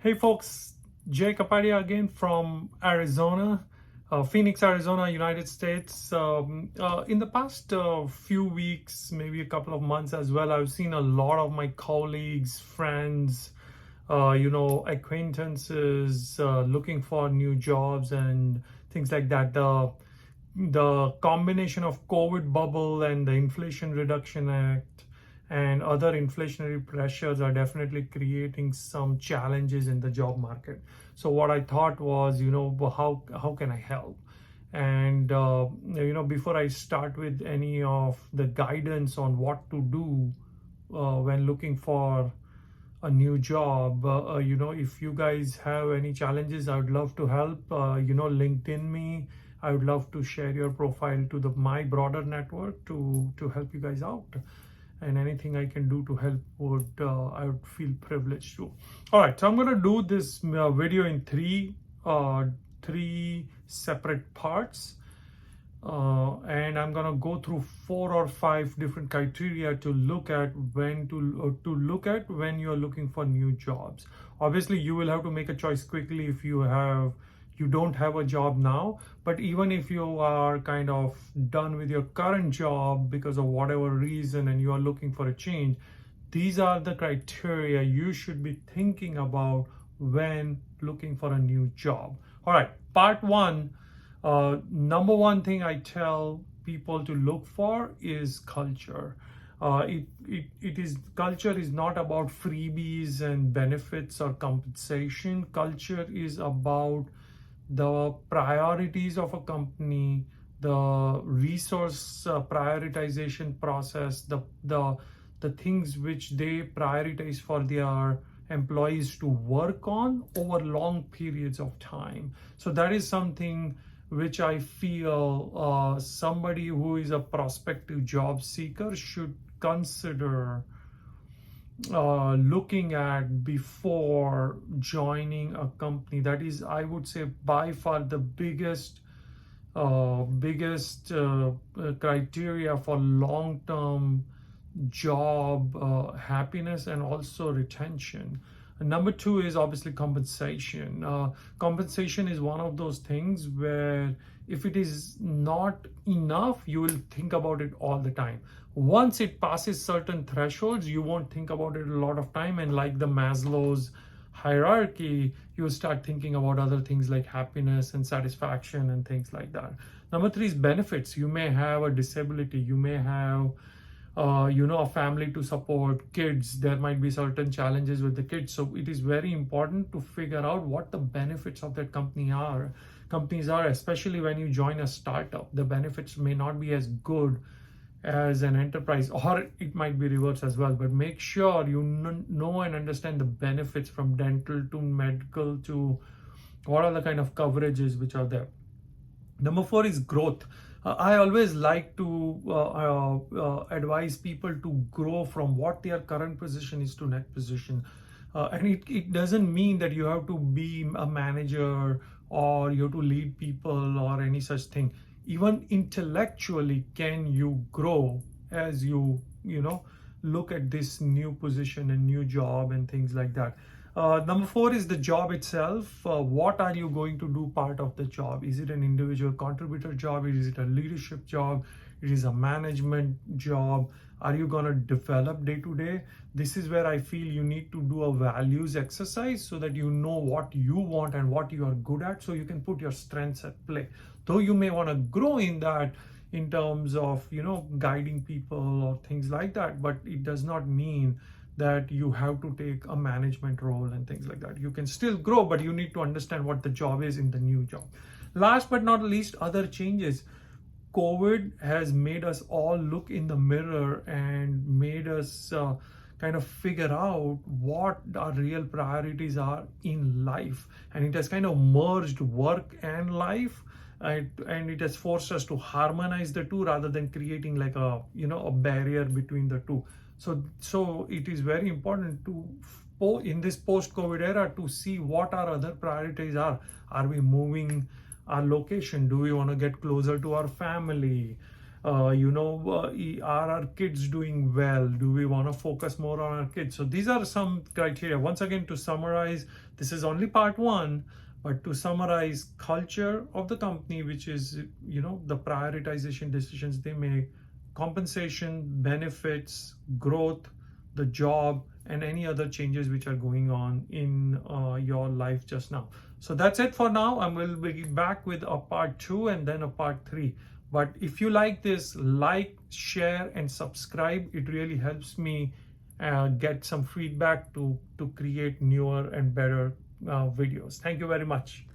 Hey folks, Jay Kapadia again from Arizona, Phoenix, Arizona, United States. In the past few weeks, maybe a couple of months as well, I've seen a lot of my colleagues, friends, acquaintances looking for new jobs and things like that. The combination of COVID bubble and the Inflation Reduction Act and other inflationary pressures are definitely creating some challenges in the job market. So what I thought was, how can I help? And before I start with any of the guidance on what to do when looking for a new job, if you guys have any challenges, I would love to help. LinkedIn me. I would love to share your profile to my broader network to help you guys out, and anything I can do to help I would feel privileged to. All right, so I'm going to do this video in three separate parts, and I'm going to go through 4 or 5 different criteria to look at when when you're looking for new jobs. Obviously, you will have to make a choice quickly if you don't have a job now, but even if you are kind of done with your current job because of whatever reason and you are looking for a change, these are the criteria you should be thinking about when looking for a new job. All right, part 1, number 1 thing I tell people to look for is culture. Culture is not about freebies and benefits or compensation. Culture is about the priorities of a company, the resource prioritization process, the things which they prioritize for their employees to work on over long periods of time. So that is something which I feel somebody who is a prospective job seeker should consider looking at before joining a company. That is, I would say, by far the biggest criteria for long-term job happiness and also retention. And number 2 is obviously compensation. Compensation is one of those things where if it is not enough, you will think about it all the time. Once it passes certain thresholds, you won't think about it a lot of time. And like the Maslow's hierarchy, you start thinking about other things like happiness and satisfaction and things like that. Number 3 is benefits. You may have a disability. You may have a family to support, kids. There might be certain challenges with the kids. So it is very important to figure out what the benefits of that companies are, especially when you join a startup. The benefits may not be as good as an enterprise, or it might be reverse as well, but make sure you know and understand the benefits, from dental to medical to what are the kind of coverages which are there. Number 4 is growth. I always like to advise people to grow from what their current position is to next position. And it doesn't mean that you have to be a manager or you have to lead people or any such thing. Even intellectually, can you grow as you look at this new position and new job and things like that. Number 4 is the job itself. What are you going to do part of the job? Is it an individual contributor job? Is it a leadership job? It is a management job. Are you going to develop day to day? This is where I feel you need to do a values exercise so that you know what you want and what you are good at, so you can put your strengths at play. Though you may want to grow in that in terms of guiding people or things like that, but it does not mean that you have to take a management role and things like that. You can still grow, but you need to understand what the job is in the new job. Last but not least, other changes. COVID has made us all look in the mirror and made us kind of figure out what our real priorities are in life. And it has kind of merged work and life. And it has forced us to harmonize the two rather than creating like a barrier between the two. So it is very important to, in this post-COVID era, to see what our other priorities are. Are we moving our location? Do we want to get closer to our family? Are our kids doing well? Do we want to focus more on our kids? So these are some criteria. Once again, to summarize, this is only part one, but to summarize, culture of the company, which is, the prioritization decisions they make, compensation, benefits, growth, the job, and any other changes which are going on in your life just now. So that's it for now. I will be back with a part 2 and then a part 3. But if you like this, like, share, and subscribe. It really helps me get some feedback to create newer and better videos. Thank you very much.